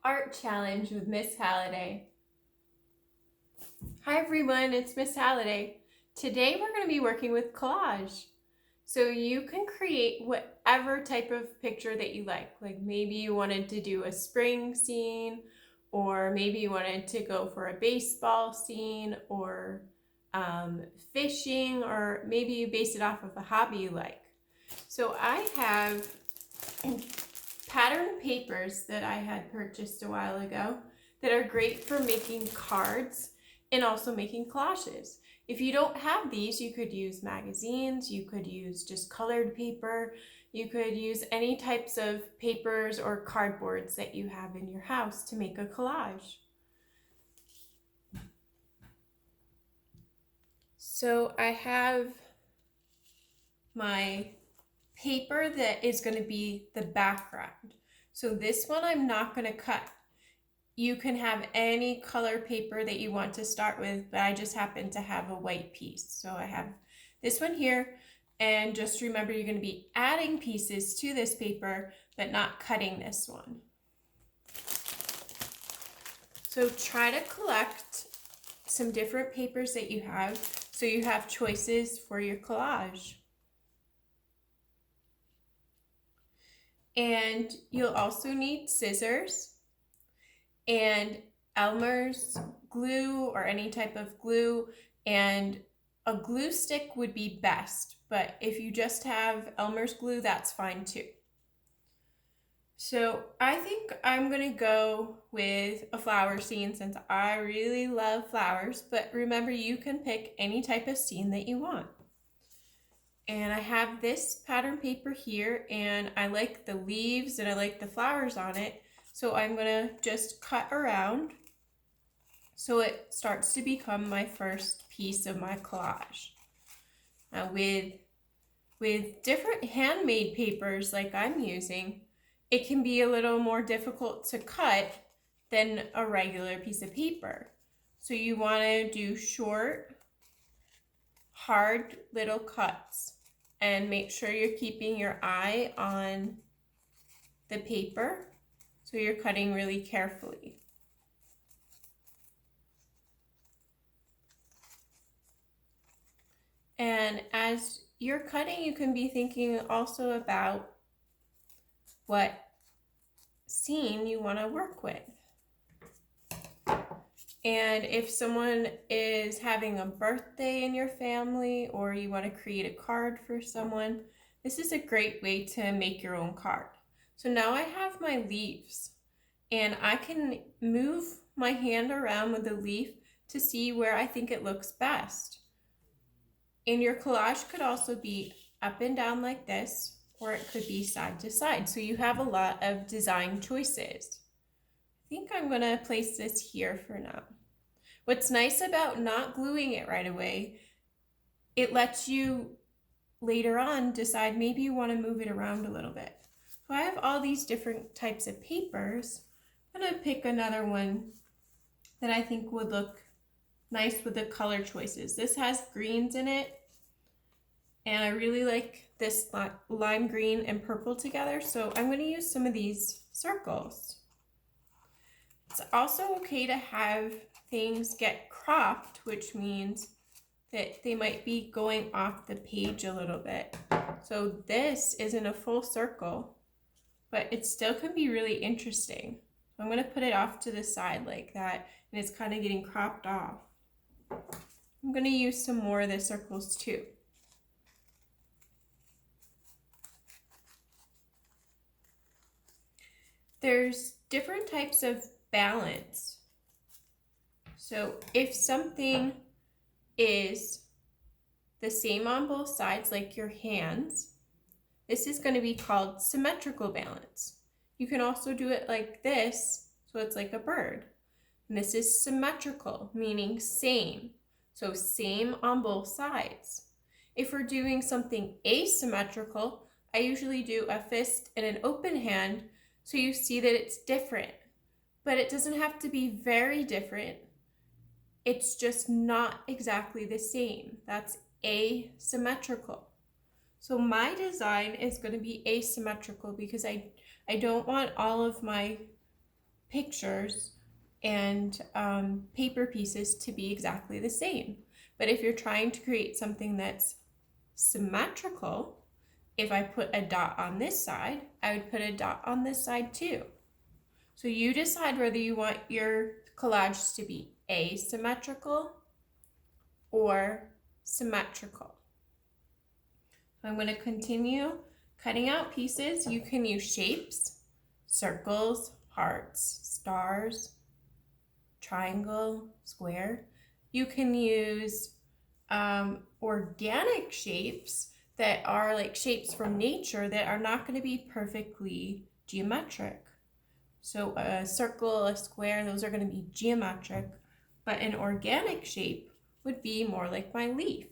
Art Challenge with Miss Halliday. Hi everyone, it's Miss Halliday. Today we're going to be working with collage. So you can create whatever type of picture that you like. Like maybe you wanted to do a spring scene, or maybe you wanted to go for a baseball scene, or fishing, or maybe you base it off of a hobby you like. So I have pattern papers that I had purchased a while ago that are great for making cards and also making collages. If you don't have these, you could use magazines, you could use just colored paper, you could use any types of papers or cardboards that you have in your house to make a collage. So I have my paper that is going to be the background. So this one I'm not going to cut. You can have any color paper that you want to start with, but I just happen to have a white piece. So I have this one here, and just remember you're going to be adding pieces to this paper, but not cutting this one. So try to collect some different papers that you have so you have choices for your collage. And you'll also need scissors and Elmer's glue or any type of glue, and a glue stick would be best, but if you just have Elmer's glue, that's fine too. So I think I'm gonna go with a flower scene since I really love flowers, but remember you can pick any type of scene that you want. And I have this pattern paper here, and I like the leaves and I like the flowers on it. So I'm gonna just cut around so it starts to become my first piece of my collage. Now with different handmade papers like I'm using, it can be a little more difficult to cut than a regular piece of paper. So you wanna do short, hard little cuts and make sure you're keeping your eye on the paper. So you're cutting really carefully. And as you're cutting, you can be thinking also about what scene you want to work with. And if someone is having a birthday in your family, or you want to create a card for someone, this is a great way to make your own card. So now I have my leaves, and I can move my hand around with the leaf to see where I think it looks best. And your collage could also be up and down like this, or it could be side to side. So you have a lot of design choices. I think I'm gonna place this here for now. What's nice about not gluing it right away, it lets you later on decide maybe you want to move it around a little bit. So I have all these different types of papers. I'm gonna pick another one that I think would look nice with the color choices. This has greens in it, and I really like this lime green and purple together, so I'm going to use some of these circles. It's also okay to have things get cropped, which means that they might be going off the page a little bit. So this isn't a full circle, but it still can be really interesting. I'm going to put it off to the side like that, and it's kind of getting cropped off. I'm going to use some more of the circles too. There's different types of balance. So if something is the same on both sides, like your hands, this is going to be called symmetrical balance. You can also do it like this, so it's like a bird. And this is symmetrical, meaning same. So same on both sides. If we're doing something asymmetrical, I usually do a fist and an open hand, so you see that it's different. But it doesn't have to be very different. It's just not exactly the same. That's asymmetrical. So my design is going to be asymmetrical because I don't want all of my pictures and paper pieces to be exactly the same. But if you're trying to create something that's symmetrical, if I put a dot on this side, I would put a dot on this side too. So you decide whether you want your collage to be asymmetrical or symmetrical. I'm going to continue cutting out pieces. You can use shapes, circles, hearts, stars, triangle, square. You can use organic shapes that are like shapes from nature that are not going to be perfectly geometric. So a circle, a square, those are going to be geometric, but an organic shape would be more like my leaf.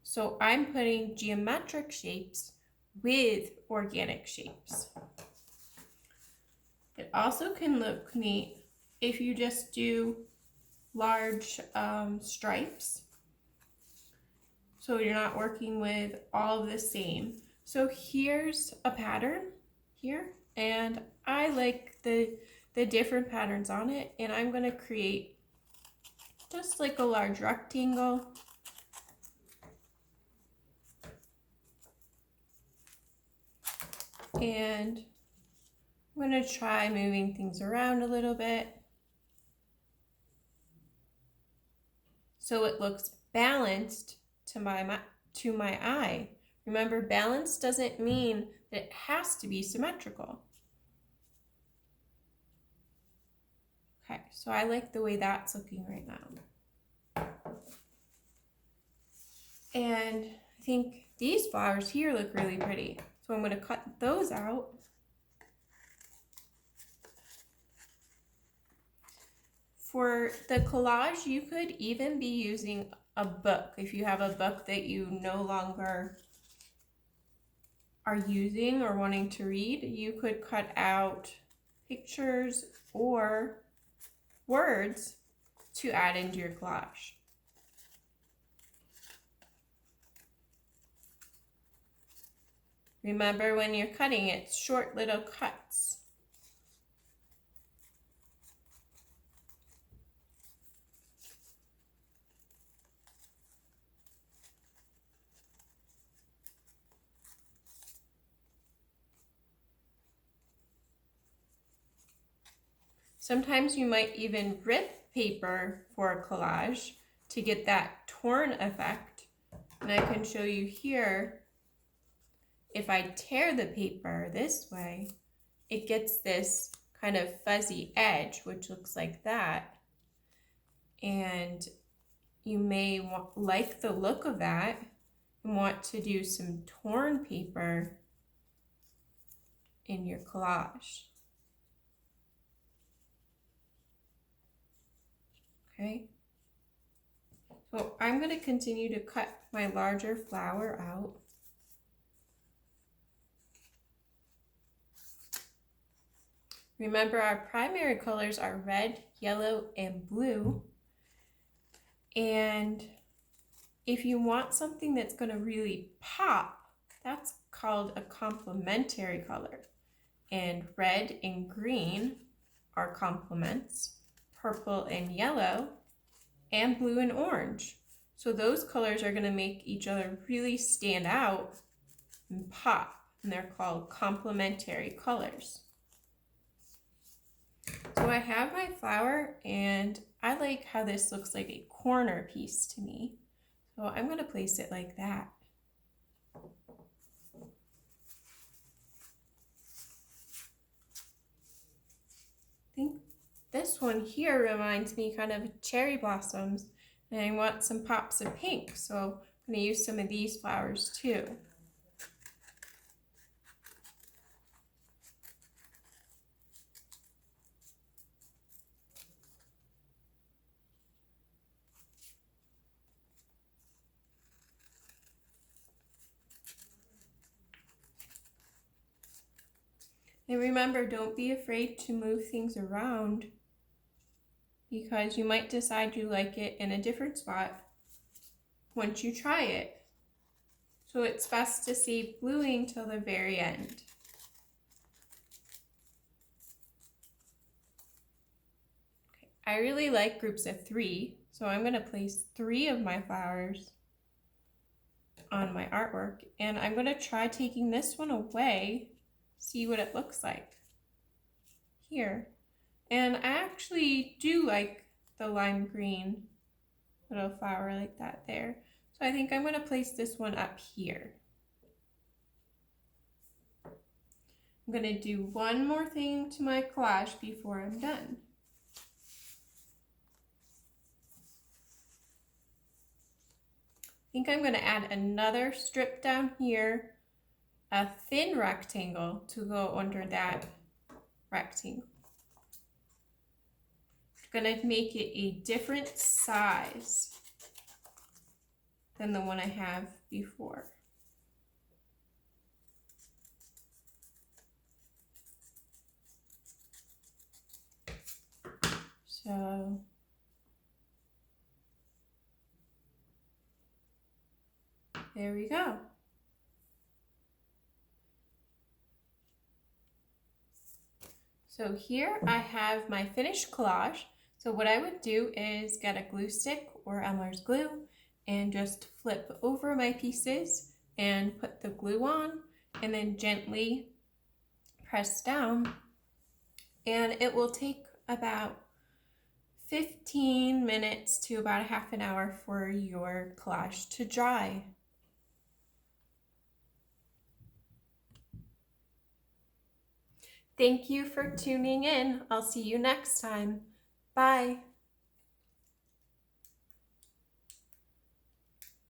So I'm putting geometric shapes with organic shapes. It also can look neat if you just do large stripes. So you're not working with all of the same. So here's a pattern here, and I like the different patterns on it, and I'm going to create just like a large rectangle. And I'm going to try moving things around a little bit so it looks balanced to my eye. Remember, balance doesn't mean that it has to be symmetrical. Okay, so I like the way that's looking right now. And I think these flowers here look really pretty. So I'm going to cut those out. For the collage, you could even be using a book. If you have a book that you no longer are using or wanting to read, you could cut out pictures or words to add into your collage. Remember, when you're cutting, it's short little cuts. Sometimes you might even rip paper for a collage to get that torn effect. And I can show you here, if I tear the paper this way, it gets this kind of fuzzy edge, which looks like that. And you may like the look of that and want to do some torn paper in your collage. Okay. So I'm going to continue to cut my larger flower out. Remember, our primary colors are red, yellow, and blue. And if you want something that's going to really pop, that's called a complementary color. And red and green are complements, purple and yellow, and blue and orange. So those colors are going to make each other really stand out and pop, and they're called complementary colors. So I have my flower, and I like how this looks like a corner piece to me. So I'm going to place it like that. I think this one here reminds me kind of cherry blossoms, and I want some pops of pink, so I'm going to use some of these flowers too. And remember, don't be afraid to move things around, because you might decide you like it in a different spot once you try it. So it's best to save gluing till the very end. I really like groups of 3, so I'm going to place 3 of my flowers on my artwork, and I'm going to try taking this one away, see what it looks like here. And I actually do like the lime green little flower like that there. So I think I'm going to place this one up here. I'm going to do one more thing to my collage before I'm done. I think I'm going to add another strip down here, a thin rectangle to go under that rectangle. I'm going to make it a different size than the one I have before. So there we go. So here I have my finished collage. So what I would do is get a glue stick or Elmer's glue and just flip over my pieces and put the glue on and then gently press down, and it will take about 15 minutes to about a half an hour for your collage to dry. Thank you for tuning in. I'll see you next time. Bye.